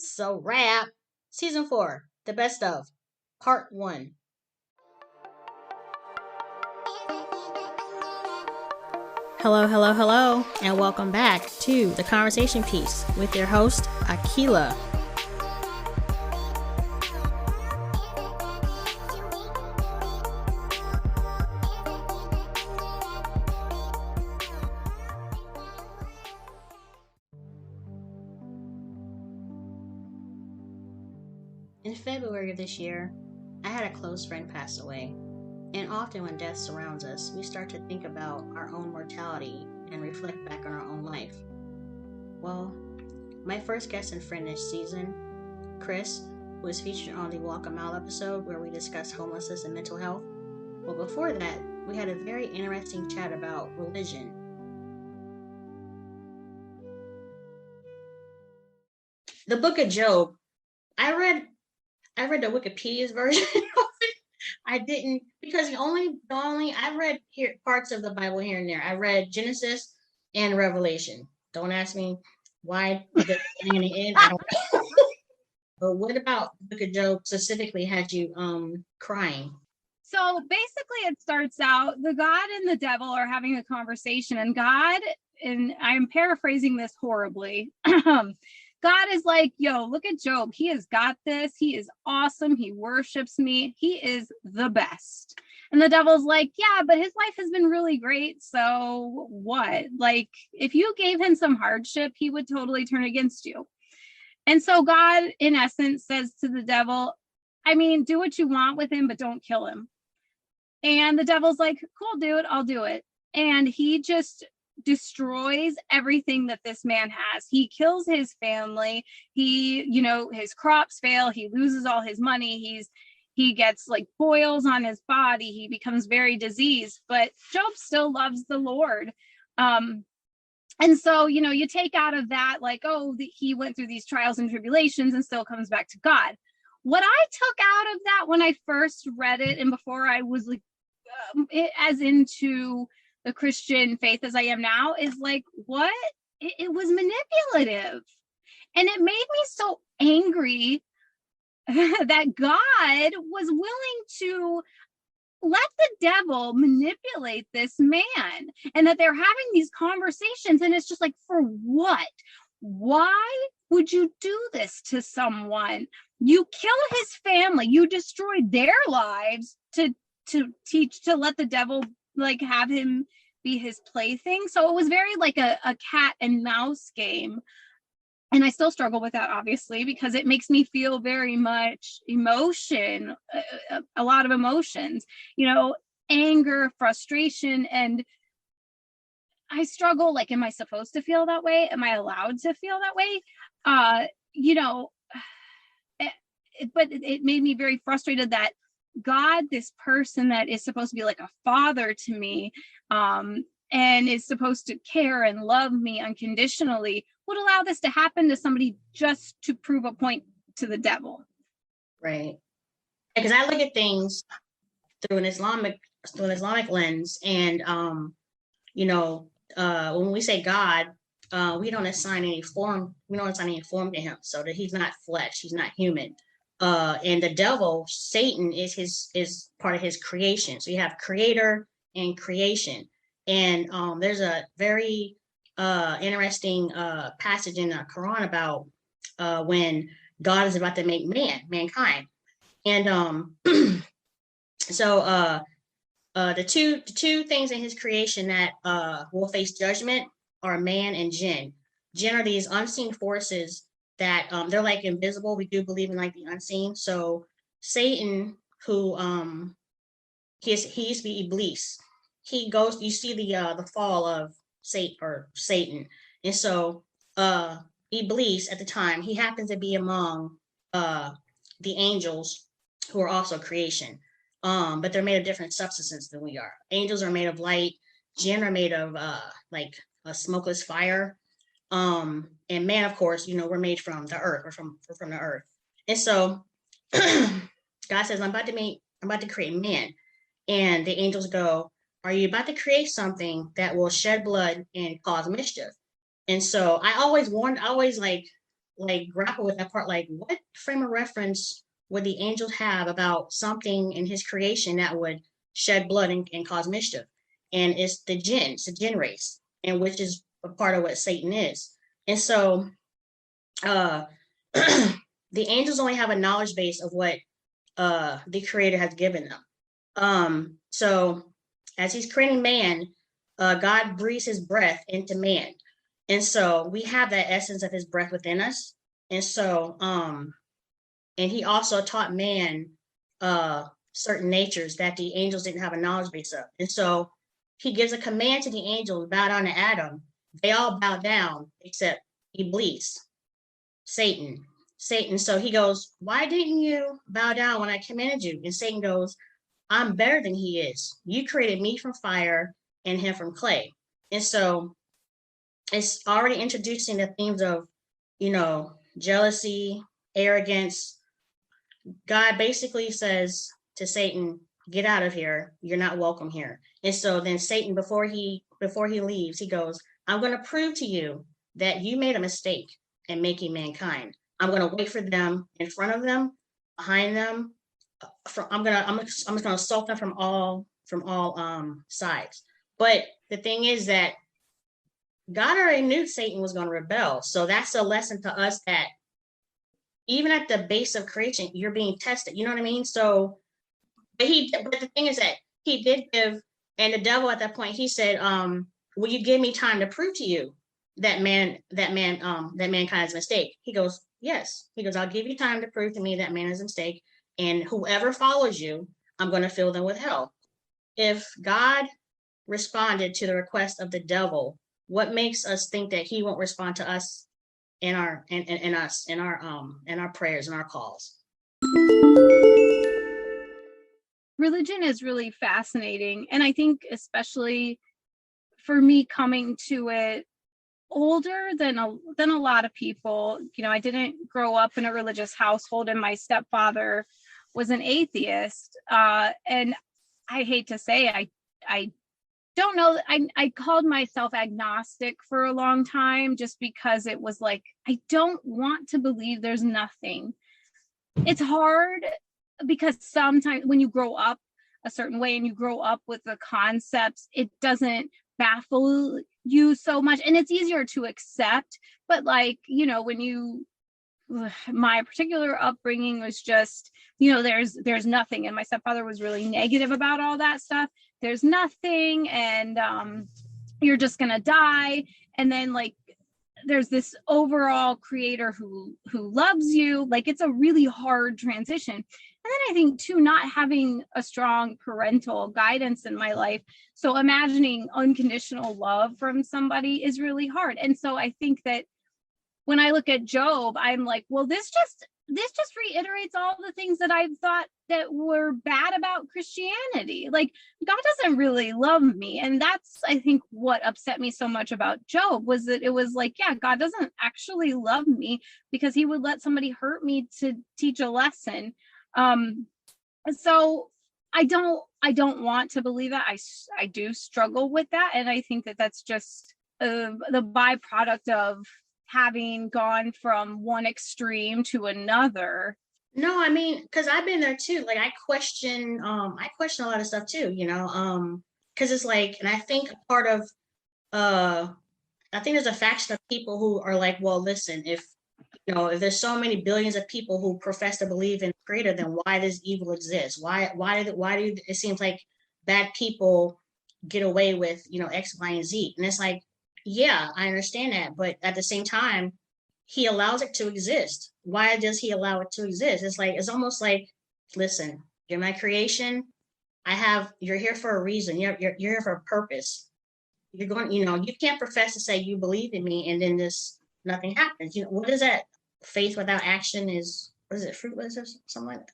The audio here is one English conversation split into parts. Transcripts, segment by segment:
So rap, season 4, the best of, part 1. Hello, hello, hello, and welcome back to The Conversation Piece with your host, Akila. In February of this year, I had a close friend pass away. And often when death surrounds us, we start to think about our own mortality and reflect back on our own life. Well, my first guest and friend this season, Chris, who was featured on the Walk a Mile episode where we discussed homelessness and mental health. Well, before that, we had a very interesting chat about religion. The Book of Job, I read the Wikipedia's version of it. I didn't, because I read here parts of the Bible here and there. I read Genesis and Revelation. Don't ask me why the beginning and the end. I don't know. But what about the Book of Job specifically had you crying? So basically it starts out, the God and the devil are having a conversation, and God, and I'm paraphrasing this horribly, God is like, yo, look at Job. He has got this. He is awesome. He worships me. He is the best. And the devil's like, yeah, but his life has been really great. So what? Like, if you gave him some hardship, he would totally turn against you. And so God, in essence, says to the devil, I mean, do what you want with him, but don't kill him. And the devil's like, cool, dude, I'll do it. And he just destroys everything that this man has. He kills his family. His crops fail. He loses all his money. He gets like boils on his body. He becomes very diseased, but Job still loves the Lord. And so, you take out of that, like, he went through these trials and tribulations and still comes back to God. What I took out of that when I first read it, and before I was like as into the Christian faith as I am now, is like, what? It was manipulative. And it made me so angry that God was willing to let the devil manipulate this man, and that they're having these conversations, and it's just like, for what? Why would you do this to someone? You kill his family, you destroy their lives to let the devil like have him be his plaything. So it was very like a cat and mouse game. And I still struggle with that, obviously, because it makes me feel very much emotion, a lot of emotions, anger, frustration. And I struggle, like, am I supposed to feel that way? Am I allowed to feel that way? But it made me very frustrated that God, this person that is supposed to be like a father to me, and is supposed to care and love me unconditionally, would allow this to happen to somebody just to prove a point to the devil. Right. Because I look at things through an Islamic lens, and when we say God, we don't assign any form to him, so that he's not flesh, he's not human. And the devil, Satan, is part of his creation. So you have creator and creation. And there's a very interesting passage in the Quran about when God is about to make mankind. And so the two things in his creation that will face judgment are man and jinn. Jinn are these unseen forces that they're like invisible. We do believe in like the unseen. So Satan, who he used to be Iblis. You see the fall of Satan. And so Iblis at the time, he happens to be among the angels, who are also creation. But they're made of different substances than we are. Angels are made of light. Jinn are made of like a smokeless fire. And man, of course, we're made from the earth. We're from the earth. And so God says, I'm about to create man. And the angels go, are you about to create something that will shed blood and cause mischief? And so I always like grapple with that part. Like, what frame of reference would the angels have about something in his creation that would shed blood and cause mischief? And it's the jinn, it's the jinn race, and which is a part of what Satan is. And so uh the angels only have a knowledge base of what the creator has given them. So as he's creating man, God breathes his breath into man. And so we have that essence of his breath within us. And so, and he also taught man certain natures that the angels didn't have a knowledge base of. And so he gives a command to the angels, bow down to Adam. They all bow down except Iblis, Satan. Satan. So he goes, why didn't you bow down when I commanded you? And Satan goes, I'm better than he is. You created me from fire and him from clay. And so it's already introducing the themes of, jealousy, arrogance. God basically says to Satan, get out of here. You're not welcome here. And so then Satan, before he leaves, he goes, I'm going to prove to you that you made a mistake in making mankind. I'm going to wait for them in front of them, behind them. I'm just going to assault them from all sides. But the thing is that God already knew Satan was going to rebel. So that's a lesson to us that even at the base of creation, you're being tested. You know what I mean? So, but the thing is that he did give, and the devil at that point, he said, will you give me time to prove to you that mankind is a mistake? He goes, yes. He goes, I'll give you time to prove to me that man is a mistake. And whoever follows you, I'm going to fill them with hell. If God responded to the request of the devil, what makes us think that he won't respond to us in our prayers and our calls? Religion is really fascinating, and I think especially for me coming to it older than a lot of people. I didn't grow up in a religious household, and my stepfather was an atheist, and I hate to say I don't know. I called myself agnostic for a long time just because it was like, I don't want to believe there's nothing. It's hard because sometimes when you grow up a certain way and you grow up with the concepts, it doesn't baffle you so much, and it's easier to accept. But when my particular upbringing was just, there's nothing, and my stepfather was really negative about all that stuff. There's nothing, and you're just gonna die, and then there's this overall creator who loves you. It's a really hard transition. And then I think too, not having a strong parental guidance in my life, so imagining unconditional love from somebody is really hard. And so I think that when I look at Job, I'm like, well, this just reiterates all the things that I've thought that were bad about Christianity. God doesn't really love me. And that's, I think, what upset me so much about Job, was that it was like, yeah, God doesn't actually love me because he would let somebody hurt me to teach a lesson. So I don't want to believe that. I do struggle with that. And I think that that's just the byproduct of having gone from one extreme to another. No, I mean, because I've been there too. I question a lot of stuff too, because it's like, and I think part of I think there's a faction of people who are like, well, listen, if there's so many billions of people who profess to believe in the creator, then why does evil exist? Why do it seems like bad people get away with, X, Y, and Z? And it's like, yeah, I understand that, but at the same time, he allows it to exist. Why does he allow it to exist? It's almost like, listen, you're my creation. You're here for a reason. You're here for a purpose. You're going, you can't profess to say you believe in me and then nothing happens. What is that? Faith without action is, what is it? Fruitless or something like that.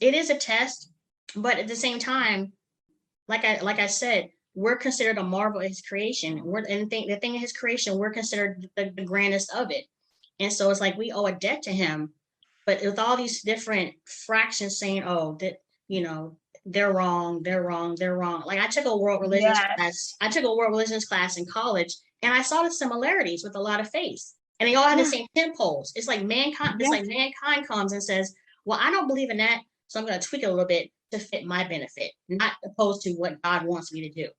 It is a test, but at the same time, like I said, we're considered a marvel of his creation. The thing of his creation, we're considered the grandest of it. And so it's like we owe a debt to him. But with all these different fractions saying, oh, that, they're wrong. I took a world religions class. I took a world religions class in college, and I saw the similarities with a lot of faiths. and they all have the Yeah. same 10 poles. It's like mankind. It's Yes. like mankind comes and says, "Well, I don't believe in that, so I'm going to tweak it a little bit to fit my benefit, not opposed to what God wants me to do."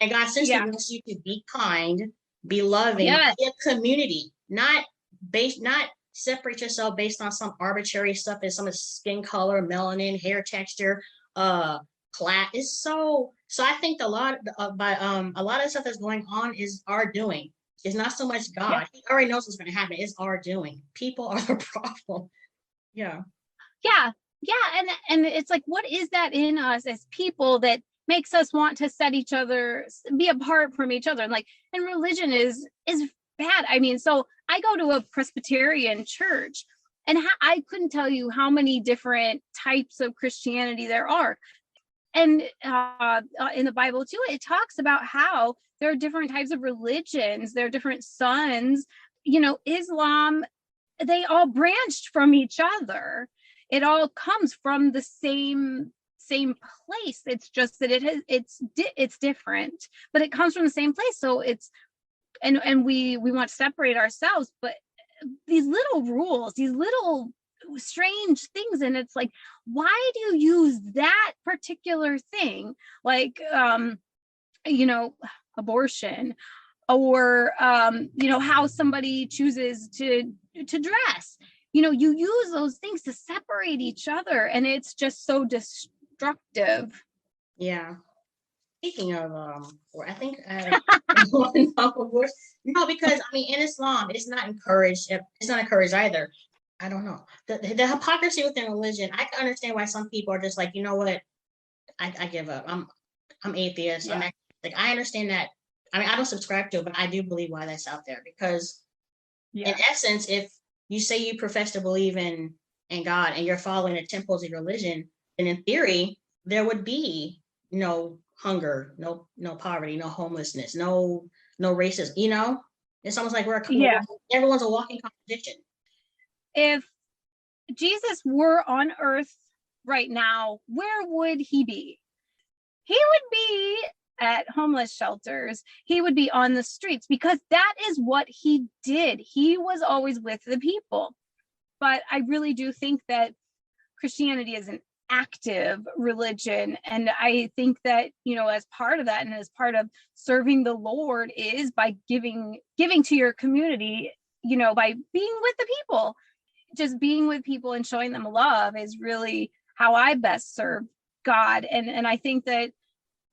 And God essentially Yeah. wants you to be kind, be loving, Yes. be a community, not separate yourself based on some arbitrary stuff as some skin color, melanin, hair texture, class. It's so I think a lot of stuff that's going on is our doing. It's not so much Yeah. God. He already knows what's going to happen. It's our doing. People are the problem. Yeah. Yeah. Yeah. And it's like, what is that in us as people that makes us want to set each other, be apart from each other? And religion is bad. I mean, so I go to a Presbyterian church, and I couldn't tell you how many different types of Christianity there are. And in the Bible too, it talks about how there are different types of religions, there are different sons. Islam, they all branched from each other. It all comes from the same place. It's just that it's different, but it comes from the same place. So it's and we want to separate ourselves, but these little rules, these little strange things, and it's like, why do you use that particular thing, like abortion, or how somebody chooses to dress? You use those things to separate each other, and it's just so destructive. Yeah. Speaking of, I think no, because I mean, in Islam, it's not encouraged. It's not encouraged either. I don't know the hypocrisy within religion. I can understand why some people are just like, you know what, I give up. I'm atheist. Yeah. Like, I understand that. I mean, I don't subscribe to it, but I do believe why that's out there, because in essence, if you say you profess to believe in God and you're following the temples of your religion, then in theory there would be no hunger, no poverty, no homelessness, no racism. It's almost like everyone's a walking contradiction. If Jesus were on earth right now, where would he be? He would be at homeless shelters. He would be on the streets, because that is what he did. He was always with the people. But I really do think that Christianity is an active religion, and I think that as part of that, and as part of serving the Lord, is by giving to your community, by being with the people. Just being with people and showing them love is really how I best serve God, and I think that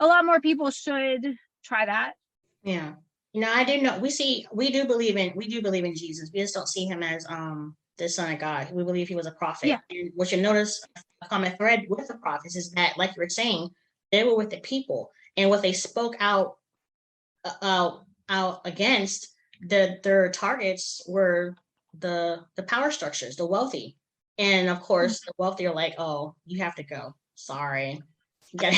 a lot more people should try that. Yeah. I didn't know. We do believe in Jesus. We just don't see him as the Son of God. We believe he was a prophet. Yeah. And what you notice, a common thread with the prophets is that, like you were saying, they were with the people, and what they spoke out against, their targets were the power structures, the wealthy. And of course, the wealthy are like, "Oh, you have to go. Sorry."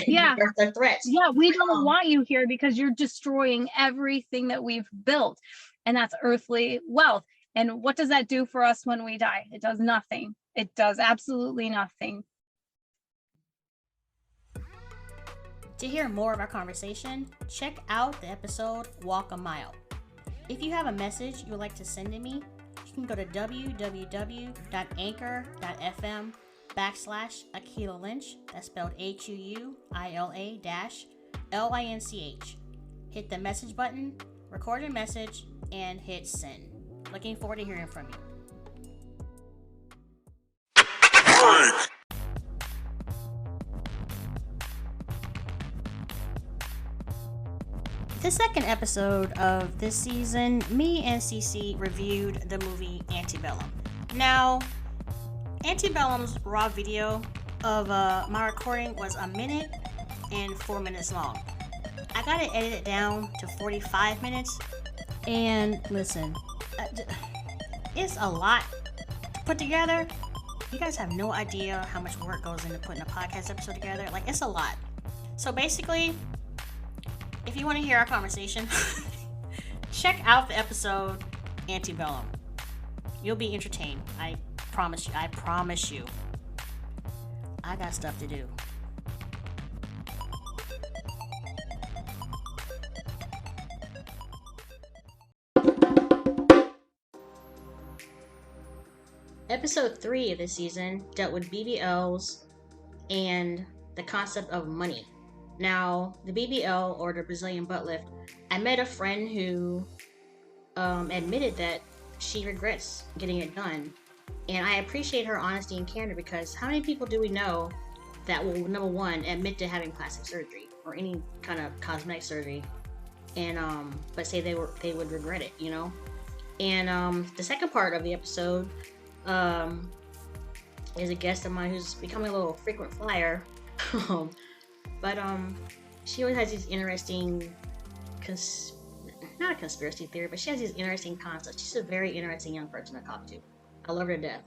Yeah. Their threats. Yeah, we don't want you here because you're destroying everything that we've built, and that's earthly wealth. And what does that do for us when we die? It does nothing. It does absolutely nothing. To hear more of our conversation, check out the episode Walk a Mile. If you have a message you would like to send to me, you can go to www.anchor.fm/Akila Lynch. That's spelled HUILA-LINCH. Hit the message button, record your message, and hit send. Looking forward to hearing from you. The second episode of this season, me and Cece reviewed the movie Antebellum. Now, Antebellum's raw video of my recording was 1 minute and 4 minutes long. I got it edited down to 45 minutes, and listen, it's a lot to put together. You guys have no idea how much work goes into putting a podcast episode together. Like, it's a lot. So basically, if you want to hear our conversation, check out the episode Antebellum. You'll be entertained. I promise you. I got stuff to do. Episode 3 of this season dealt with BBLs and the concept of money. Now, the BBL, or the Brazilian butt lift, I met a friend who admitted that she regrets getting it done. And I appreciate her honesty and candor, because how many people do we know that will, number one, admit to having plastic surgery or any kind of cosmetic surgery, and but say they would regret it, you know? And the second part of the episode is a guest of mine who's becoming a little frequent flyer. But she always has these interesting not a conspiracy theory, but she has these interesting concepts. She's a very interesting young person to talk to. I love her to death.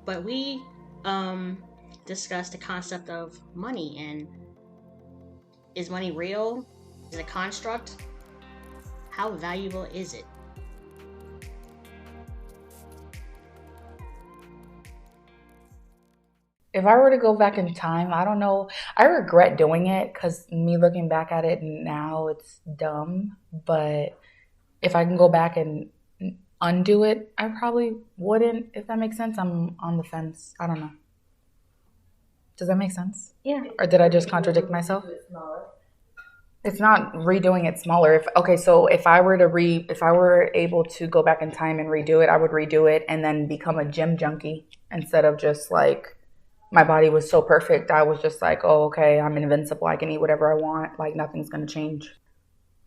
But we discussed the concept of money, and is money real? Is it a construct? How valuable is it? If I were to go back in time, I don't know. I regret doing it because me looking back at it now, it's dumb. But if I can go back and undo it, I probably wouldn't, if that makes sense. I'm on the fence. I don't know. Does that make sense? Yeah. Or did I just contradict myself? It's not redoing it smaller. If I were able to go back in time and redo it, I would redo it and then become a gym junkie instead of just like, my body was so perfect. I was just like, oh, okay, I'm invincible. I can eat whatever I want. Like, nothing's going to change.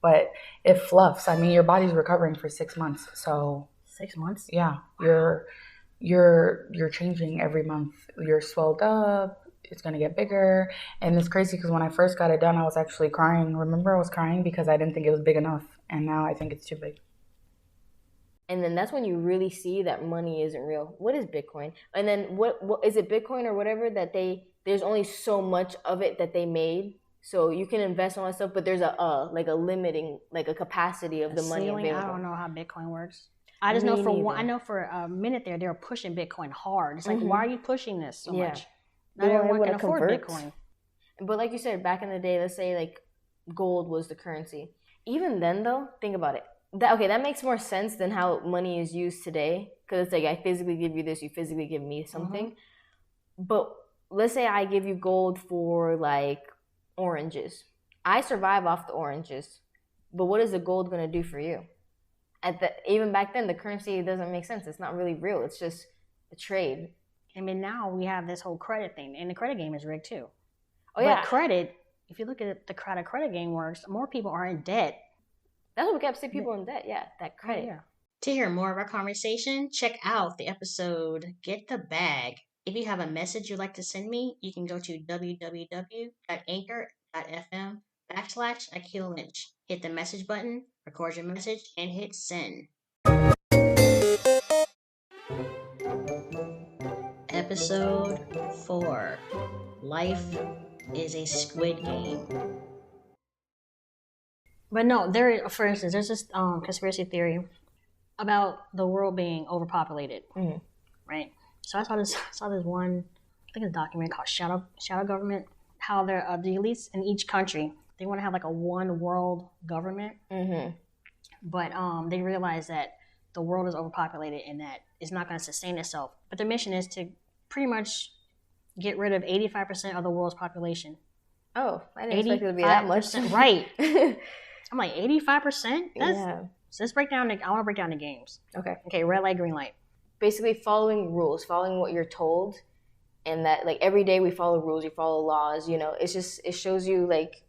But it fluffs. I mean, your body's recovering for 6 months. So 6 months? Yeah. You're changing every month. You're swelled up. It's going to get bigger. And it's crazy because when I first got it done, I was actually crying. Remember, I was crying because I didn't think it was big enough. And now I think it's too big. And then that's when you really see that money isn't real. What is Bitcoin? And then what is it, Bitcoin or whatever, that there's only so much of it that they made. So you can invest in all that stuff, but there's a limiting, like a capacity of the money available. I don't know how Bitcoin works. I just know for a minute there, they were pushing Bitcoin hard. It's like, why are you pushing this so much? Not everyone can afford Bitcoin. But like you said, back in the day, let's say like gold was the currency. Even then though, think about it. That makes more sense than how money is used today. Because it's like, I physically give you this, you physically give me something. But let's say I give you gold for like oranges. I survive off the oranges. But what is the gold going to do for you? Even back then, the currency doesn't make sense. It's not really real. It's just a trade. I mean, now we have this whole credit thing. And the credit game is rigged too. Oh, yeah. But credit, if you look at the credit game works, more people are in debt. That's what we kept seeing people in debt. Yeah, that credit. Yeah. To hear more of our conversation, check out the episode Get the Bag. If you have a message you'd like to send me, you can go to www.anchor.fm/Akila Lynch. Hit the message button, record your message, and hit send. Episode 4. Life.Is.A.Squid.Game. But no, for instance, there's this conspiracy theory about the world being overpopulated, right? So I saw this one, I think it's a documentary called Shadow Government. How they're the elites in each country, they want to have like a one world government, but they realize that the world is overpopulated and that it's not going to sustain itself. But their mission is to pretty much get rid of 85% of the world's population. Oh, I didn't expect it to be that much. Right. I'm like, 85%? Yeah. So let's break down I want to break down the games. Okay, red light, green light. Basically following rules, following what you're told, and that like every day we follow rules, we follow laws, you know. It shows you like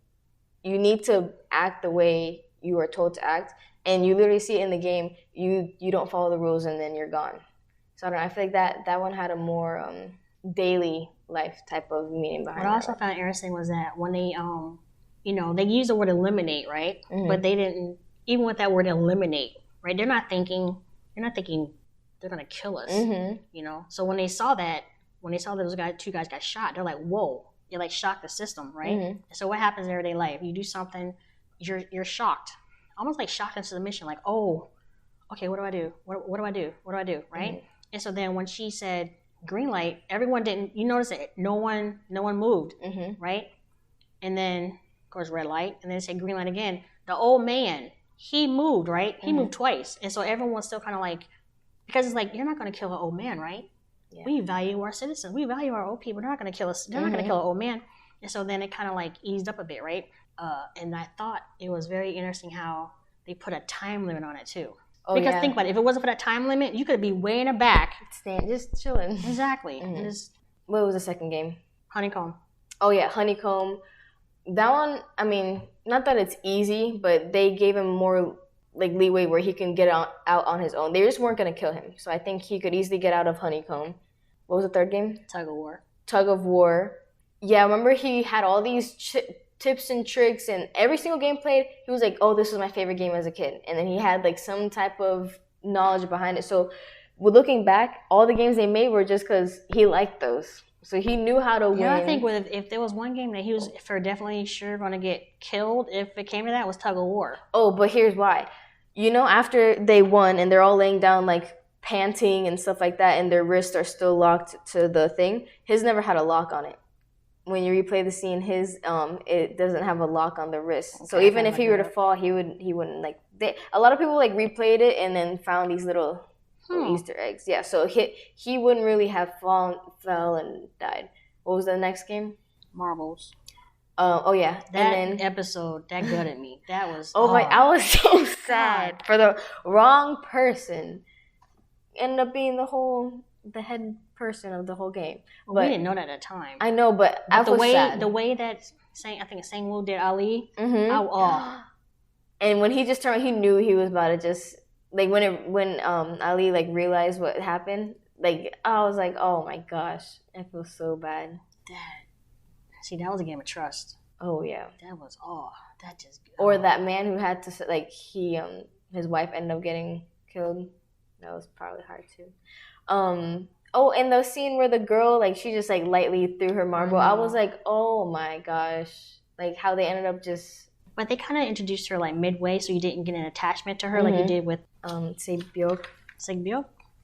you need to act the way you are told to act, and you literally see it in the game. You don't follow the rules and then you're gone. So I don't know, I feel like that one had a more daily life type of meaning behind it. What I also found interesting was that when they they use the word eliminate, right? But they didn't, even with that word eliminate, right? They're not thinking they're going to kill us, you know? So when they saw those two guys got shot, they're like, whoa, it like shocked the system, right? So what happens in everyday life? You do something, you're shocked, almost like shocked into submission, like, oh, okay, what do I do? What do I do? What do I do, right? And so then when she said green light, everyone didn't, you notice that no one moved, right? And then, of course, red light, and then it said green light again. The old man, he moved, right? He moved twice. And so everyone's still kind of like, because it's like, you're not going to kill an old man, right? Yeah. We value our citizens. We value our old people. They're not going to kill us. They're not going to kill an old man. And so then it kind of like eased up a bit, right? And I thought it was very interesting how they put a time limit on it too. Oh, because think about it. If it wasn't for that time limit, you could be way in the back. Just chilling. Exactly. Mm-hmm. And just what was the second game? Honeycomb. Oh, yeah, Honeycomb. That one, I mean, not that it's easy, but they gave him more like leeway where he can get out on his own. They just weren't going to kill him. So I think he could easily get out of Honeycomb. What was the third game? Tug of War. Yeah, I remember he had all these tips and tricks, and every single game played, he was like, oh, this was my favorite game as a kid. And then he had like some type of knowledge behind it. So looking back, all the games they made were just because he liked those. So he knew how to win. Yeah, I think if there was one game that he was for definitely sure going to get killed if it came to that, was Tug of War. Oh, but here's why. You know, after they won and they're all laying down like panting and stuff like that, and their wrists are still locked to the thing, his never had a lock on it. When you replay the scene, his it doesn't have a lock on the wrist. Okay, so even if he were to fall, he wouldn't like. A lot of people like replayed it and then found these little Easter eggs. Yeah, so he wouldn't really have fell and died. What was the next game? Marbles. Oh yeah, that and then, episode that gutted me. That was I was so sad for the wrong person. Ended up being the head person of the whole game. Well, but we didn't know that at the time. I know, but I was sad. The way that Sang-Woo did Ali. Mm-hmm. And when he just turned, he knew he was about to just like when Ali like realized what happened. Like I was like, oh my gosh, I feel so bad. That was a game of trust. Oh yeah, that was that just. Or that man who had to like his wife ended up getting killed. That was probably hard too. And the scene where the girl like she just like lightly threw her marble. I was like, oh my gosh, like how they ended up just. But they kind of introduced her like midway, so you didn't get an attachment to her like you did with Seokbyuk.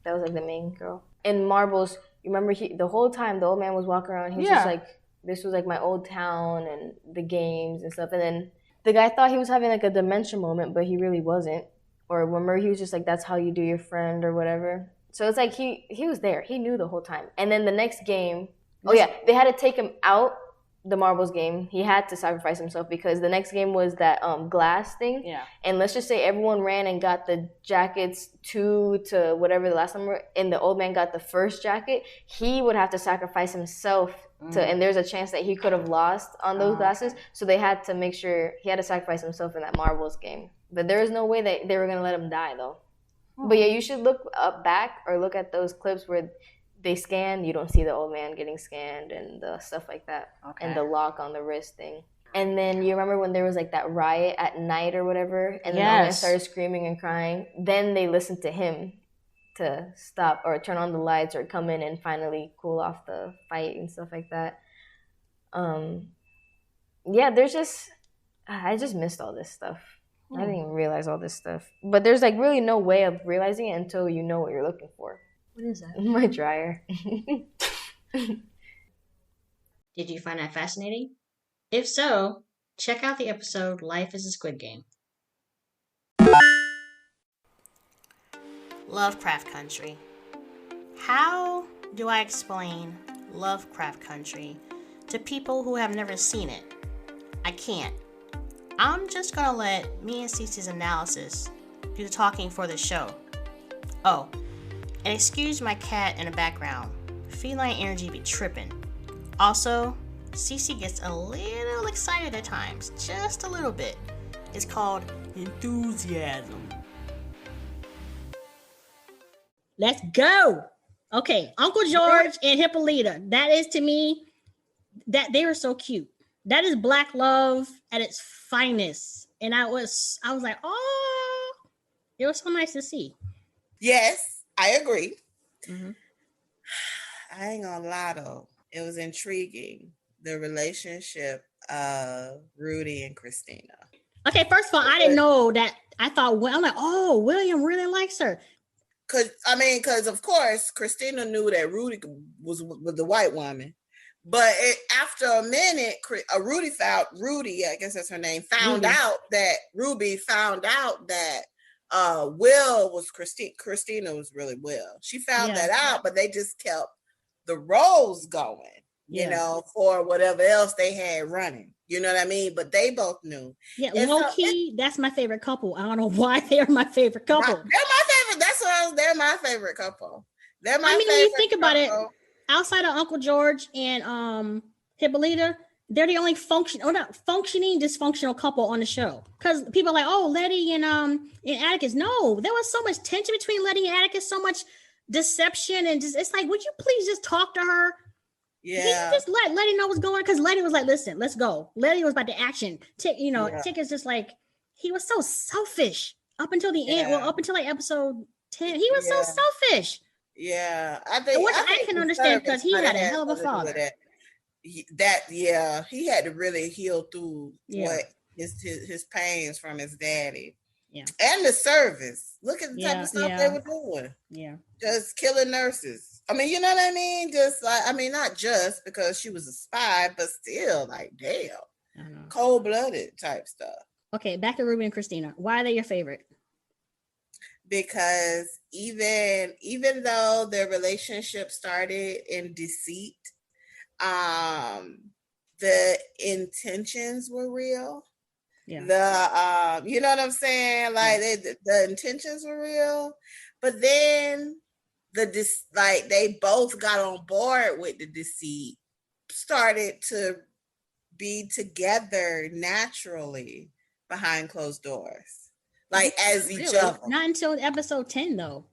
That was like the main girl. In Marbles, you remember the whole time the old man was walking around. He's just like, this was like my old town and the games and stuff. And then the guy thought he was having like a dementia moment, but he really wasn't. Or remember, he was just like, that's how you do your friend or whatever. So it's like he was there. He knew the whole time. And then the next game, they had to take him out the Marbles game. He had to sacrifice himself because the next game was that glass thing. Yeah. And let's just say everyone ran and got the jackets 2 to whatever the last number, and the old man got the first jacket. He would have to sacrifice himself and there's a chance that he could have lost on those glasses. So they had to make sure he had to sacrifice himself in that Marbles game. But there is no way that they were going to let him die, though. But yeah, you should look back or look at those clips where they scan. You don't see the old man getting scanned and the stuff like that. Okay. And the lock on the wrist thing. And then you remember when there was like that riot at night or whatever, and the old man started screaming and crying. Then they listened to him to stop or turn on the lights or come in and finally cool off the fight and stuff like that. I just missed all this stuff. I didn't even realize all this stuff. But there's like really no way of realizing it until you know what you're looking for. What is that? My dryer. Did you find that fascinating? If so, check out the episode Life.Is.A.Squid.Game. Lovecraft Country. How do I explain Lovecraft Country to people who have never seen it? I can't. I'm just going to let me and Cece's analysis do the talking for the show. Oh, and excuse my cat in the background. Feline energy be tripping. Also, Cece gets a little excited at times, just a little bit. It's called enthusiasm. Let's go. Okay, Uncle George and Hippolyta. That is to me, that they were so cute. That is Black love at its finest. And I was like, oh, it was so nice to see. Yes, I agree. Mm-hmm. I ain't gonna lie though. It was intriguing, the relationship of Rudy and Christina. Okay, first of all, I didn't know that. I'm like, oh, William really likes her. Because of course, Christina knew that Rudy was the white woman. But after a minute, Ruby, I guess that's her name, found out that Will was Christina was really Will. She found that out, but they just kept the roles going, you Yeah. know, for whatever else they had running. You know what I mean? But they both knew. Yeah, And low so key, that's my favorite couple. I don't know why they are my favorite couple. they're my favorite. That's what I was. They're my favorite couple. They're my I mean, favorite when you think about it, couple. outside of Uncle George and Hippolyta, they're the only not functioning dysfunctional couple on the show. Because people are like, oh, Letty and Atticus. No, there was so much tension between Letty and Atticus, so much deception, and just it's like, would you please just talk to her? Yeah. He just let Letty know what's going on, because Letty was like, listen, let's go. Letty was about the action. Tick is just like, he was so selfish up until the end. Well, up until like episode 10, he was so selfish. Yeah, I think I can understand, because he had a hell of a father. He had to really heal through what his pains from his daddy. Yeah. And the service. Look at the type of stuff they were doing. Yeah. Just killing nurses. I mean, you know what I mean? Just like, I mean, not just because she was a spy, but still, like, damn. Cold-blooded type stuff. Okay, back to Ruby and Christina. Why are they your favorite? Because even though their relationship started in deceit, the intentions were real. Yeah. You know what I'm saying? Like the intentions were real, but then they both got on board with the deceit, started to be together naturally behind closed doors, like as each other. Not until episode 10, though.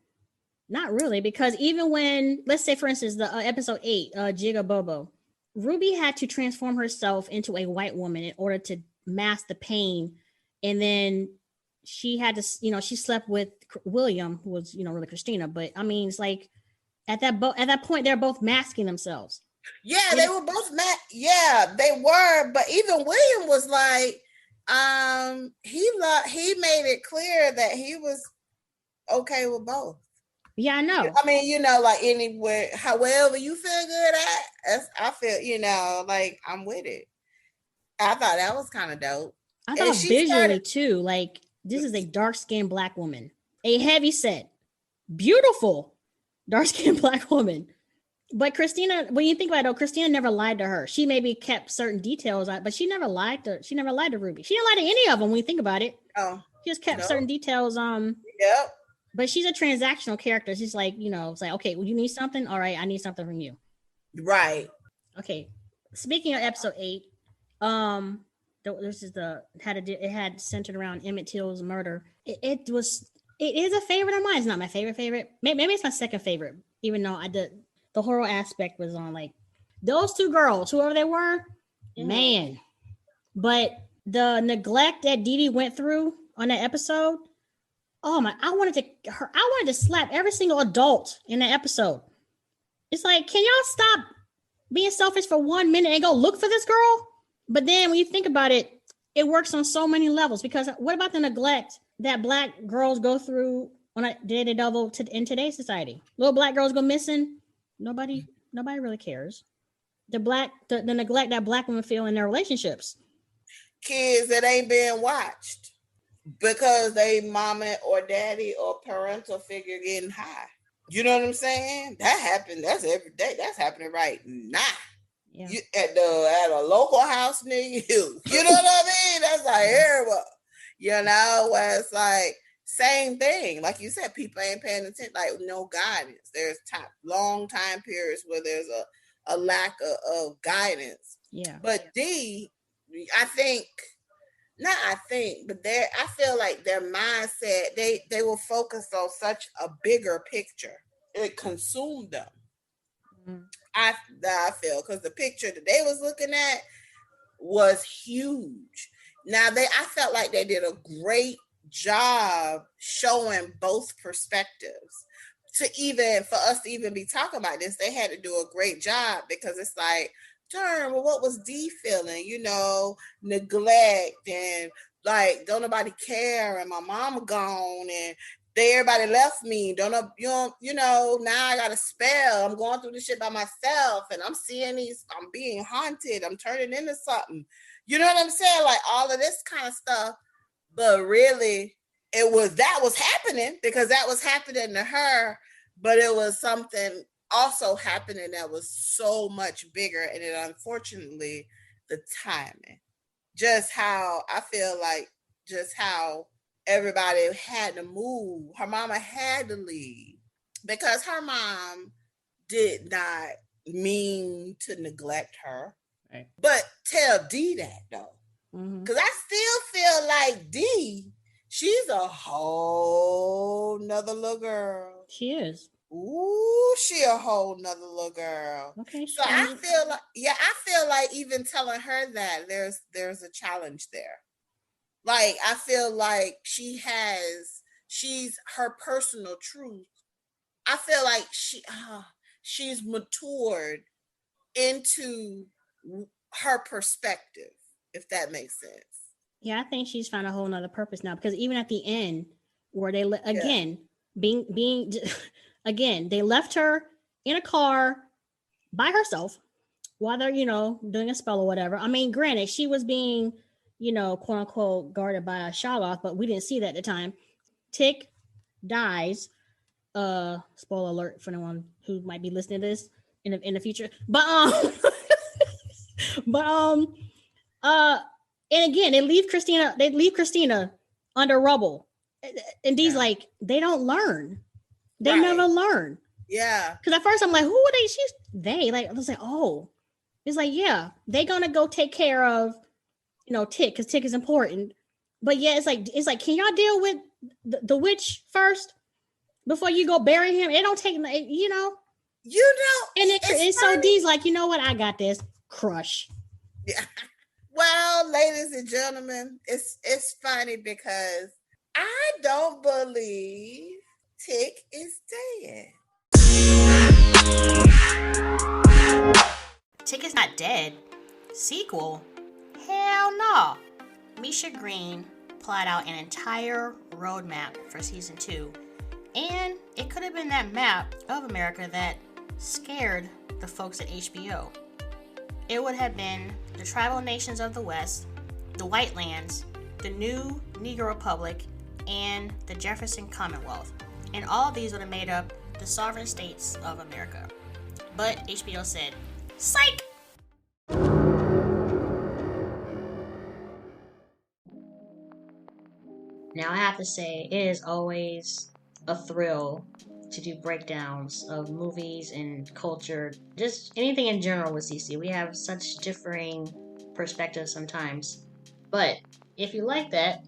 Not really, because even when, let's say, for instance, the episode 8, Jigga Bobo, Ruby had to transform herself into a white woman in order to mask the pain, and then she had to, she slept with William, who was, really Christina. But I mean, it's like at that point, they're both masking themselves. Yeah, they were both yeah, they were. But even William was like, he made it clear that he was okay with both. Yeah, I know. I mean, like anywhere, however you feel good at, I feel, like I'm with it. I thought that was kind of dope. I thought visually too, like, this is a dark-skinned Black woman, a heavy-set, beautiful dark-skinned Black woman. But Christina, when you think about it, though, Christina never lied to her. She maybe kept certain details, but she never lied to Ruby. She didn't lie to any of them when you think about it. Oh, she just kept certain details. Yep. But she's a transactional character. She's like, it's like, okay, well, you need something. All right, I need something from you. Right. Okay. Speaking of episode 8, this is it had centered around Emmett Till's murder. It is a favorite of mine. It's not my favorite. Maybe it's my second favorite, even though the horror aspect was on, like, those two girls, whoever they were, man. But the neglect that Dee Dee went through on that episode, oh my! I wanted to slap every single adult in that episode. It's like, can y'all stop being selfish for 1 minute and go look for this girl? But then when you think about it, it works on so many levels. Because what about the neglect that Black girls go through on a day-to-day level in today's society? Little Black girls go missing. Nobody really cares. The neglect that Black women feel in their relationships. Kids that ain't being watched because they mama or daddy or parental figure getting high. You know what I'm saying? That happened. That's every day. That's happening right now. Yeah. At a local house near you. You know what I mean? That's like terrible. Where it's like same thing. Like you said, people ain't paying attention. Like no guidance. There's long time periods where there's a lack of guidance. Yeah. But I feel like their mindset, they were focused on such a bigger picture. It consumed them. Mm-hmm. I feel, because the picture that they was looking at was huge. Now I felt like they did a great job showing both perspectives. For us to even be talking about this, they had to do a great job, because it's like, well, what was Dee feeling? Neglect, and like, don't nobody care, and my mama gone, and everybody left me. Now I got a spell. I'm going through this shit by myself, and I'm seeing I'm being haunted. I'm turning into something. You know what I'm saying? Like all of this kind of stuff. But really, that was happening, because that was happening to her, but it was something also happening that was so much bigger, and it unfortunately the timing, just how I feel like, just how everybody had to move. Her mama had to leave because her mom did not mean to neglect her. Right. But tell D that though. Mhm. Because I still feel like D, she's a whole nother little girl. She is. Ooh, she a whole nother little girl. Okay. So I feel like even telling her that there's a challenge there. Like I feel like she's her personal truth. I feel like she's matured into her perspective, if that makes sense. Yeah, I think she's found a whole nother purpose now, because even at the end where they again, they left her in a car by herself while they're, doing a spell or whatever. I mean, granted, she was being, quote unquote, guarded by a Shoggoth, but we didn't see that at the time. Tick dies. Spoiler alert for anyone who might be listening to this in the future. But and again, they leave Christina under rubble. And Dee's like, they don't learn. They never learn. Yeah. Because at first I'm like, who are they? They. Like, I was like, oh. It's like, yeah, they're gonna go take care of, Tick, because Tick is important. But yeah, it's like, can y'all deal with the witch first before you go bury him? It don't take, And it's so Dee's like, you know what? I got this. Crush. Yeah. Well, ladies and gentlemen, it's funny because I don't believe Tick is dead. Tick is not dead. Sequel? Hell no. Misha Green plotted out an entire roadmap for season 2, and it could have been that map of America that scared the folks at HBO. It would have been the tribal nations of the West, the White Lands, the new Negro Republic, and the Jefferson Commonwealth. And all of these would have made up the sovereign states of America. But HBO said, psych! Now I have to say, it is always a thrill to do breakdowns of movies and culture, just anything in general with CC. We have such differing perspectives sometimes. But if you like that,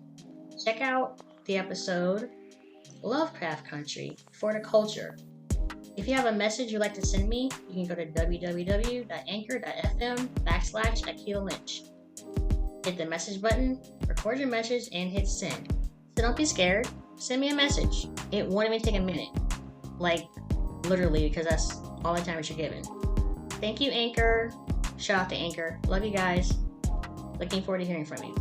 check out the episode Lovecraft Country for the culture. If you have a message you'd like to send me, you can go to www.anchor.fm/Akila Lynch. Hit the message button, record your message, and hit send. So don't be scared. Send me a message. It won't even take a minute. Like, literally, because that's all the time that you're given. Thank you, Anchor. Shout out to Anchor. Love you guys. Looking forward to hearing from you.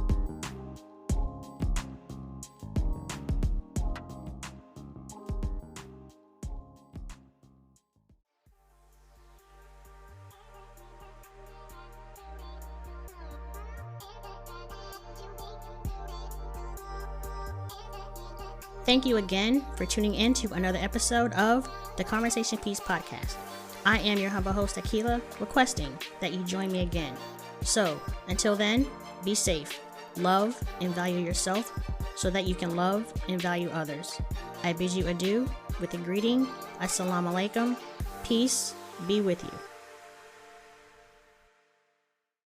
Thank you again for tuning in to another episode of the Conversation Piece Podcast. I am your humble host, Akila, requesting that you join me again. So, until then, be safe, love, and value yourself so that you can love and value others. I bid you adieu with the greeting, Assalamu alaikum, peace be with you.